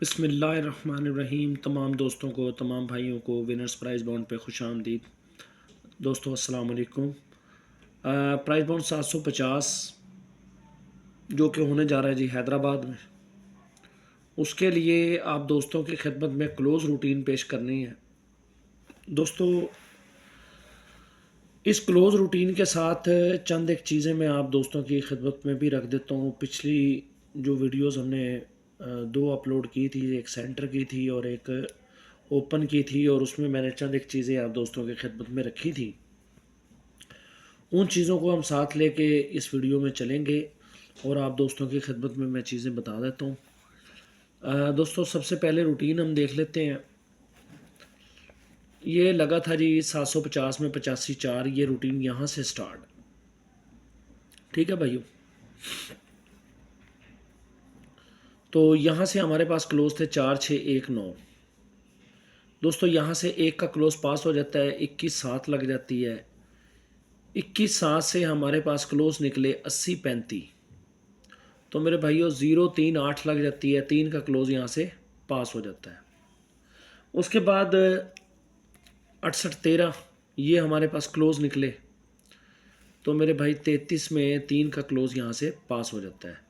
बिस्मिल्लाहिर्रहमानिर्रहीम। तमाम दोस्तों को, तमाम भाइयों को विनर्स प्राइज़ बॉन्ड पे खुश आमदीद। दोस्तों अस्सलाम वालेकुम। प्राइज़ बॉन्ड 750 जो कि होने जा रहा है जी हैदराबाद में, उसके लिए आप दोस्तों की खिदमत में क्लोज़ रूटीन पेश करनी है। दोस्तों इस क्लोज़ रूटीन के साथ चंद एक चीज़ें मैं आप दोस्तों की खिदमत में भी रख देता हूँ। पिछली जो वीडियोज़ हमने दो अपलोड की थी, एक सेंटर की थी और एक ओपन की थी, और उसमें मैंने चंद एक चीज़ें आप दोस्तों की खिदमत में रखी थी। उन चीज़ों को हम साथ लेके इस वीडियो में चलेंगे और आप दोस्तों की खिदमत में मैं चीज़ें बता देता हूँ। दोस्तों सबसे पहले रूटीन हम देख लेते हैं। ये लगा था जी 750 में 85.4, ये रूटीन यहाँ से स्टार्ट। ठीक है भाइयों, तो यहाँ से हमारे पास क्लोज थे 4, 6, 1, 9। दोस्तों यहाँ से एक का क्लोज पास हो जाता है, 21, 7 लग जाती है। 21, 7 से हमारे पास क्लोज निकले 80, 35। तो मेरे भाइयों 0, 3, 8 लग जाती है, 3 का क्लोज यहाँ से पास हो जाता है। उसके बाद 68, 13 ये हमारे पास क्लोज निकले, तो मेरे भाई 33 में 3 का क्लोज यहाँ से पास हो जाता है।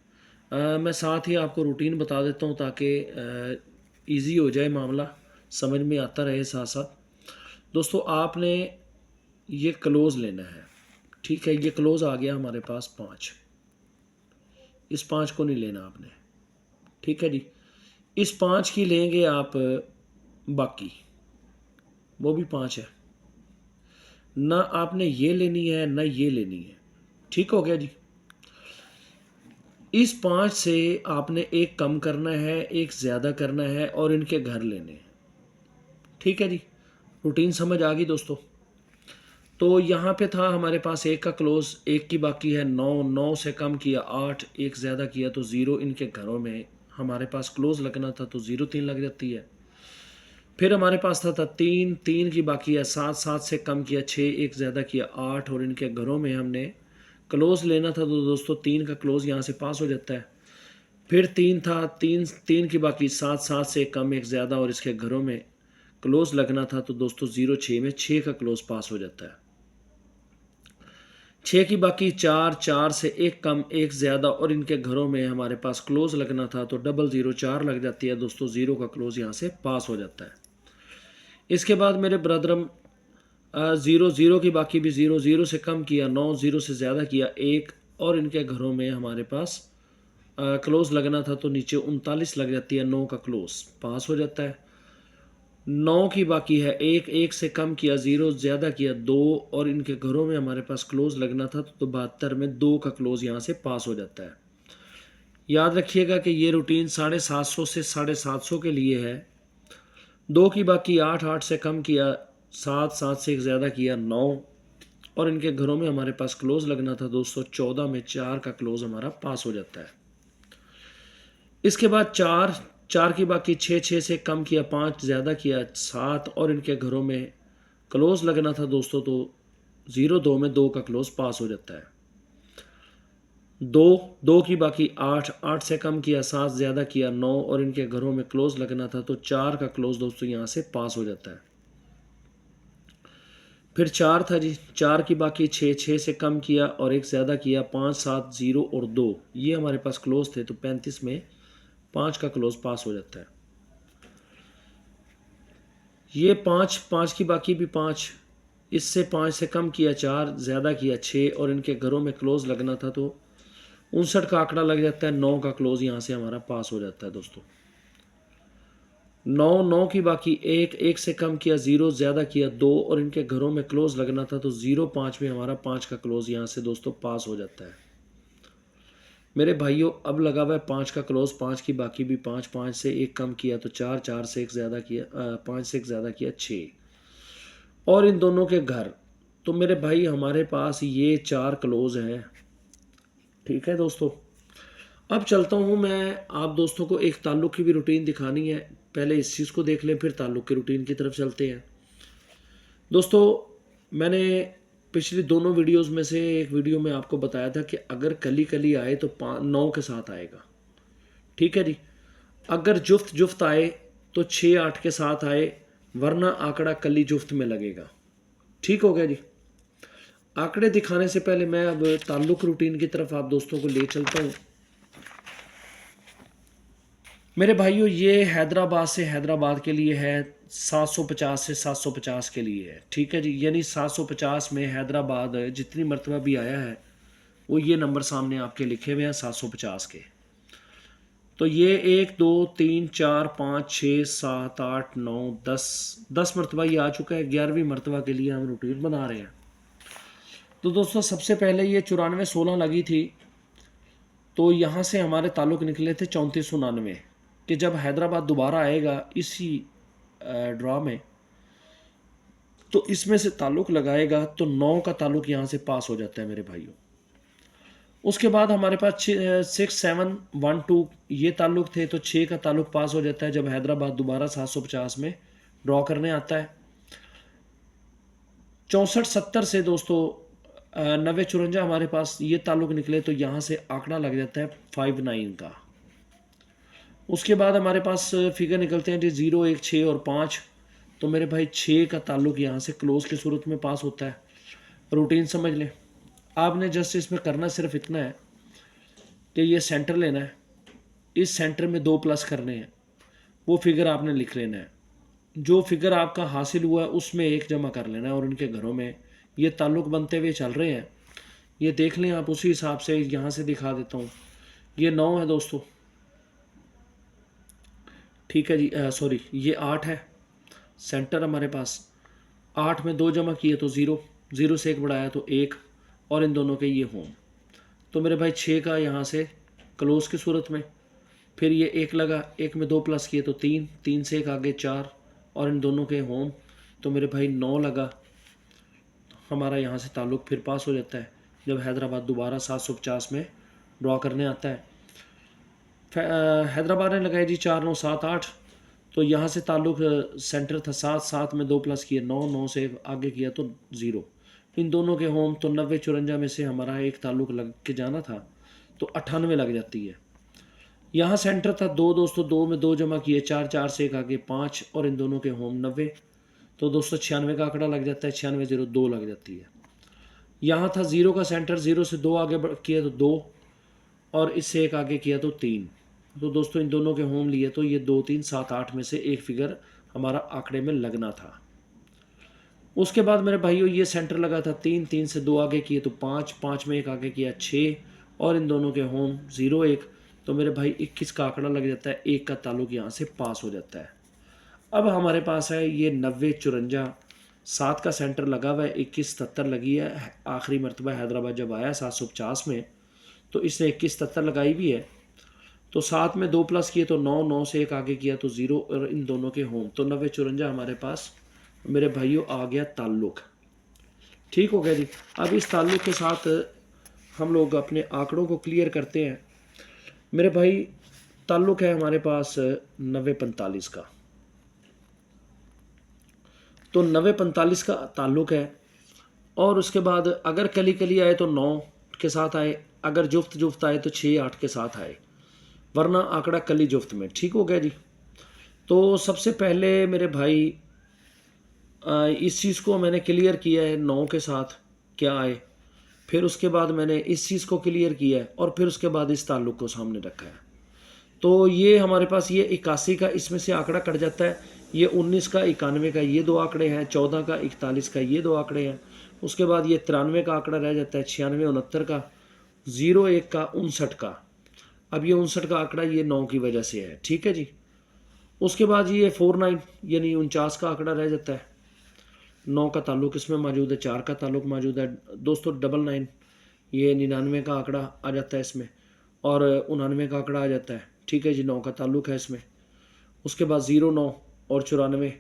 मैं साथ ही आपको रूटीन बता देता हूँ ताकि इजी हो जाए, मामला समझ में आता रहे साथ साथ। दोस्तों आपने ये क्लोज़ लेना है, ठीक है। ये क्लोज़ आ गया हमारे पास 5, इस 5 को नहीं लेना आपने, ठीक है जी। इस 5 की लेंगे आप बाकी, वो भी 5 है ना, आपने ये लेनी है ना ये लेनी है, ठीक हो गया जी। इस 5 से आपने एक कम करना है, एक ज़्यादा करना है और इनके घर लेने हैं, ठीक है जी। रूटीन समझ आ गई दोस्तों। तो यहाँ पे था हमारे पास एक का क्लोज, एक की बाकी है 9, 9 से कम किया 8, एक ज़्यादा किया तो 0, इनके घरों में हमारे पास क्लोज लगना था तो 0, 3 लग जाती है। फिर हमारे पास था 3, 3 की बाकी है 7, 7 से कम किया 6, एक ज़्यादा किया 8, और इनके घरों में हमने क्लोज लेना था तो दोस्तों 3 का क्लोज यहाँ से पास हो जाता है। फिर 3 था, 3, 3 की बाकी 7, 7 से कम एक ज़्यादा और इसके घरों में क्लोज लगना था तो दोस्तों 0, 6 में 6 का क्लोज पास हो जाता है। 6 की बाकी 4, 4 से एक कम एक ज़्यादा और इनके घरों में हमारे पास क्लोज लगना था तो 00, 4 लग जाती है दोस्तों, 0 का क्लोज यहाँ से पास हो जाता है। इसके बाद मेरे ब्रदरम 0, 0 की बाकी भी 0, 0 से कम किया 9, 0 से ज़्यादा किया 1, और इनके घरों में हमारे पास क्लोज लगना था तो नीचे 39 लग जाती है, 9 का क्लोज पास हो जाता है। 9 की बाकी है 1, 1 से कम किया 0, ज़्यादा किया 2, और इनके घरों में हमारे पास क्लोज लगना था तो 72 में 2 का क्लोज यहाँ से पास हो जाता है। याद रखिएगा कि ये रूटीन 750 से 750 के लिए है। 2 की बाकी 8, 8 से कम किया 7, 7 से एक ज़्यादा किया 9, और इनके घरों में हमारे पास क्लोज लगना था दोस्तों 14 में 4 का क्लोज हमारा पास हो जाता है। इसके बाद 4, 4 की बाकी 6, 6 से कम किया 5, ज़्यादा किया 7, और इनके घरों में क्लोज लगना था दोस्तों तो 0, 2 में 2 का क्लोज पास हो जाता है। 2, 2 की बाकी 8, 8 से कम किया 7, ज़्यादा किया 9, और इनके घरों में क्लोज लगना था तो 4 का क्लोज दोस्तों यहाँ से पास हो जाता है। फिर 4 था जी, 4 की बाकी 6, 6 से कम किया और एक ज़्यादा किया 5, 7, 0 और 2, ये हमारे पास क्लोज थे तो 35 में 5 का क्लोज पास हो जाता है। ये 5, 5 की बाकी भी 5, इससे 5 से कम किया 4, ज़्यादा किया 6, और इनके घरों में क्लोज लगना था तो 59 का आंकड़ा लग जाता है, 9 का क्लोज यहाँ से हमारा पास हो जाता है दोस्तों। 9, 9 की बाकी 1, 1 से कम किया 0, ज़्यादा किया 2, और इनके घरों में क्लोज लगना था तो 0, 5 में हमारा 5 का क्लोज यहाँ से दोस्तों पास हो जाता है। मेरे भाइयों अब लगा हुआ है 5 का क्लोज, 5 की बाकी भी 5, 5 से एक कम किया तो 4, 4 से एक ज़्यादा किया 5 से एक ज़्यादा किया 6, और इन दोनों के घर। तो मेरे भाई हमारे पास ये 4 क्लोज हैं, ठीक है दोस्तों। अब चलता हूँ मैं, आप दोस्तों को एक ताल्लुक़ की भी रूटीन दिखानी है। पहले इस चीज़ को देख लें फिर ताल्लुक़ की रूटीन की तरफ चलते हैं। दोस्तों मैंने पिछली दोनों वीडियोस में से एक वीडियो में आपको बताया था कि अगर कली कली आए तो 9 के साथ आएगा, ठीक है जी। अगर जुफ्त जुफ्त आए तो 6 8 के साथ आए, वरना आंकड़ा कली जुफ्त में लगेगा। ठीक हो गया जी। आंकड़े दिखाने से पहले मैं अब ताल्लुक रूटीन की तरफ आप दोस्तों को ले चलता हूँ। मेरे भाइयों, ये हैदराबाद से हैदराबाद के लिए है, 750 से 750 के लिए है। ठीक है जी, यानी 750 में हैदराबाद जितनी मरतबा भी आया है वो ये नंबर सामने आपके लिखे हुए हैं 750 के। तो ये 1 2 3 4 5 6 7 8 9 10 मरतबा ये आ चुका है। 11वीं मरतबा के लिए हम रूटीन बना रहे हैं। तो दोस्तों सबसे पहले ये 94 16 लगी थी, तो यहाँ से हमारे ताल्लुक निकले थे 3499 कि जब हैदराबाद दोबारा आएगा इसी ड्रॉ में तो इसमें से ताल्लुक लगाएगा तो 9 का ताल्लुक यहाँ से पास हो जाता है मेरे भाइयों। उसके बाद हमारे पास 6 7 1 2 ये ताल्लुक थे, तो 6 का ताल्लुक पास हो जाता है जब हैदराबाद दोबारा 750 में ड्रॉ करने आता है। 64 70 से दोस्तों 90 54 हमारे पास ये ताल्लुक निकले, तो यहाँ से आंकड़ा लग जाता है 59 का। उसके बाद हमारे पास फिगर निकलते हैं जी 0 1 6 और 5, तो मेरे भाई 6 का ताल्लुक यहाँ से क्लोज की सूरत में पास होता है। रूटीन समझ लें, आपने जस्ट इसमें करना सिर्फ इतना है कि ये सेंटर लेना है, इस सेंटर में 2 प्लस करने हैं, वो फिगर आपने लिख लेना है। जो फिगर आपका हासिल हुआ है उसमें 1 जमा कर लेना है और उनके घरों में ये ताल्लुक बनते हुए चल रहे हैं, ये देख लें आप। उसी हिसाब से यहाँ से दिखा देता हूँ। ये 9 है दोस्तों, ठीक है जी, सॉरी ये 8 है। सेंटर हमारे पास 8 में 2 जमा किए तो 0, 0 से 1 बढ़ाया तो 1, और इन दोनों के ये होम। तो मेरे भाई 6 का यहाँ से क्लोज की सूरत में, फिर ये 1 लगा, 1 में 2 प्लस किए तो 3, 3 से 1 आगे 4, और इन दोनों के होम। तो मेरे भाई 9 लगा, हमारा यहाँ से ताल्लुक फिर पास हो जाता है जब हैदराबाद दोबारा 750 में ड्रॉ करने आता है। हैदराबाद ने लगाई जी 4 9 7 8, तो यहाँ से ताल्लुक सेंटर था 7 7 में 2 प्लस किए 9, 9 से आगे किया तो 0, इन दोनों के होम। तो 90 54 में से हमारा एक ताल्लुक लग के जाना था, तो 98 लग जाती है। यहाँ सेंटर था 2 दोस्तों, 2 में 2 जमा किए 4, 4 से 1 आगे 5, और इन दोनों के होम 90, तो दोस्तों 96 का आंकड़ा लग जाता है। 96 0 2 लग जाती है। यहाँ था 0 का सेंटर, 0 से 2 आगे किया तो 2, और इससे 1 आगे किया तो 3, तो दोस्तों इन दोनों के होम लिए तो ये 2 3 7 8 में से एक फिगर हमारा आंकड़े में लगना था। उसके बाद मेरे भाइयों ये सेंटर लगा था 3, 3 से 2 आगे किए तो 5, 5 में 1 आगे किया 6, और इन दोनों के होम 0 1, तो मेरे भाई 21 का आंकड़ा लग जाता है। 1 का ताल्लुक यहाँ से पास हो जाता है। अब हमारे पास है ये 90 54, 7 का सेंटर लगा हुआ है, 21 77 लगी है। आखिरी मरतबा हैदराबाद जब आया 750 में, तो इसने 21 77 लगाई भी है। तो 7 में 2 प्लस किए तो 9, 9 से 1 आगे किया तो 0, और इन दोनों के होम। तो 90 54 हमारे पास मेरे भाइयों आ गया ताल्लुक। ठीक हो गया जी। अब इस ताल्लुक के साथ हम लोग अपने आंकड़ों को क्लियर करते हैं। मेरे भाई ताल्लुक है हमारे पास 90 45 का, तो 90 45 का ताल्लुक है। और उसके बाद अगर कली कली आए तो 9 के साथ आए, अगर जुफ्त जुफ्त आए तो 6 8 के साथ आए, वरना आंकड़ा कली जुफ्त में। ठीक हो गया जी। तो सबसे पहले मेरे भाई इस चीज़ को मैंने क्लियर किया है 9 के साथ क्या आए, फिर उसके बाद मैंने इस चीज़ को क्लियर किया है, और फिर उसके बाद इस ताल्लुक को सामने रखा है। तो ये हमारे पास ये 81 का इसमें से आंकड़ा कट जाता है, ये 19 का 91 का ये 2 आंकड़े हैं, 14 का 41 का ये 2 आंकड़े हैं। उसके बाद ये 93 का आंकड़ा रह जाता है, 96 69 का, 0 1 का 59 का। अब ये 59 का आंकड़ा ये 9 की वजह से है। ठीक है जी। उसके बाद ये 49 यानी 49 का आंकड़ा रह जाता है। 9 का ताल्लुक इसमें मौजूद है, 4 का ताल्लुक मौजूद है दोस्तों। 99 ये 99 का आंकड़ा आ जाता है इसमें, और 99 का आंकड़ा आ जाता है। ठीक है जी, 9 का ताल्लुक है इसमें। उसके बाद 0 9 और 94,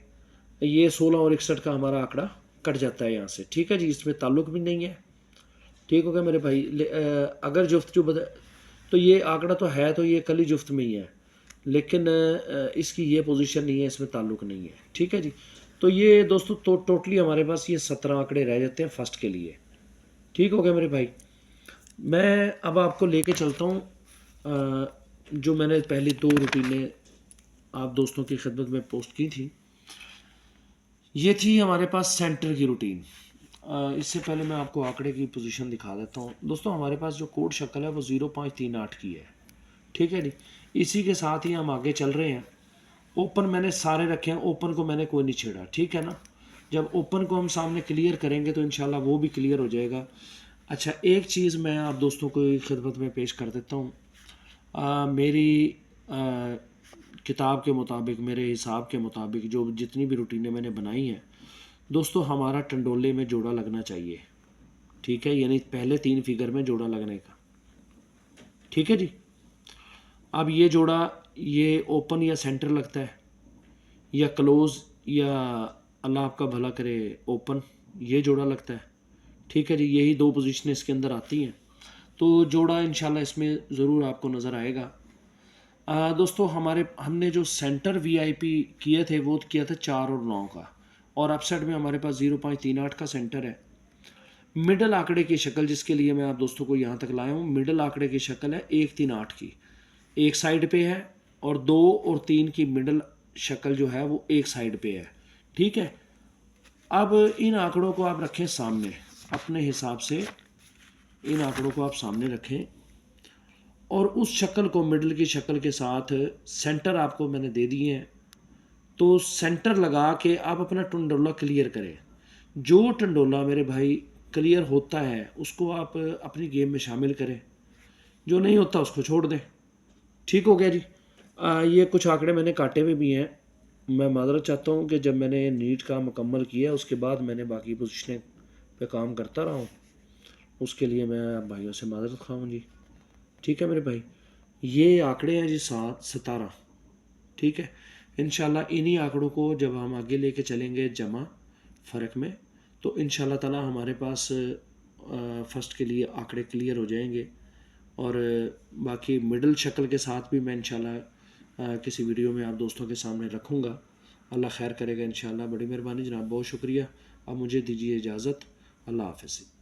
ये 16 और 61 का हमारा आंकड़ा कट जाता है यहाँ से। ठीक है जी, इसमें ताल्लुक भी नहीं है। ठीक हो गया मेरे भाई। अगर जुफ्त जो तो ये आंकड़ा तो है, तो ये कली जुफ्त में ही है, लेकिन इसकी ये पोजीशन नहीं है, इसमें ताल्लुक नहीं है। ठीक है जी। तो ये दोस्तों तो टोटली हमारे पास ये 17 आंकड़े रह जाते हैं फर्स्ट के लिए। ठीक हो गया मेरे भाई। मैं अब आपको लेके चलता हूँ जो मैंने पहली 2 रूटीनें आप दोस्तों की खिदमत में पोस्ट की थी। ये थी हमारे पास सेंटर की रूटीन। इससे पहले मैं आपको आंकड़े की पोजीशन दिखा देता हूँ। दोस्तों हमारे पास जो कोड शक्ल है वो 0.38 की है, ठीक है जी। इसी के साथ ही हम आगे चल रहे हैं। ओपन मैंने सारे रखे हैं, ओपन को मैंने कोई नहीं छेड़ा, ठीक है ना। जब ओपन को हम सामने क्लियर करेंगे तो इंशाल्लाह वो भी क्लियर हो जाएगा। अच्छा, एक चीज़ मैं आप दोस्तों को खिदमत में पेश कर देता हूँ। मेरी किताब के मुताबिक, मेरे हिसाब के मुताबिक जो जितनी भी रूटीनें मैंने बनाई हैं दोस्तों, हमारा टंडोले में जोड़ा लगना चाहिए, ठीक है, यानी पहले 3 फिगर में जोड़ा लगने का, ठीक है जी। अब ये जोड़ा, ये ओपन या सेंटर लगता है या क्लोज या अल्लाह आपका भला करे ओपन, ये जोड़ा लगता है, ठीक है जी। यही 2 पोजीशनें इसके अंदर आती हैं, तो जोड़ा इंशाल्लाह इसमें ज़रूर आपको नज़र आएगा। दोस्तों हमने जो सेंटर वीआईपी किए थे वो किया था 4 और 9 का, और अपसाइड में हमारे पास 0.38 का सेंटर है। मिडल आंकड़े की शक्ल जिसके लिए मैं आप दोस्तों को यहाँ तक लाया हूँ, मिडल आंकड़े की शक्ल है 138 की, एक साइड पे है, और 2 और 3 की मिडल शक्ल जो है वो एक साइड पे है, ठीक है। अब इन आंकड़ों को आप रखें सामने, अपने हिसाब से इन आंकड़ों को आप सामने रखें, और उस शक्ल को मिडल की शक्ल के साथ सेंटर आपको मैंने दे दिए हैं, तो सेंटर लगा के आप अपना टंडोला क्लियर करें। जो टंडोला मेरे भाई क्लियर होता है उसको आप अपनी गेम में शामिल करें, जो नहीं होता उसको छोड़ दें, ठीक हो गया जी। ये कुछ आंकड़े मैंने काटे हुए भी हैं। मैं माजरत चाहता हूँ कि जब मैंने नीट का मुकम्मल किया उसके बाद मैंने बाकी पोजीशनें पे काम करता रहा हूँ, उसके लिए मैं आप भाइयों से माजरत खाऊँ जी, ठीक है मेरे भाई। ये आंकड़े हैं जी 17, ठीक है। इंशाल्लाह इन्हीं आंकड़ों को जब हम आगे लेके चलेंगे जमा फ़र्क में, तो इंशाल्लाह ताला हमारे पास फर्स्ट के लिए आंकड़े क्लियर हो जाएंगे, और बाकी मिडल शक्ल के साथ भी मैं इंशाल्लाह किसी वीडियो में आप दोस्तों के सामने रखूँगा। अल्लाह खैर करेगा इंशाल्लाह। बड़ी मेहरबानी जनाब, बहुत शुक्रिया। अब मुझे दीजिए इजाज़त। अल्लाह हाफ़िज़।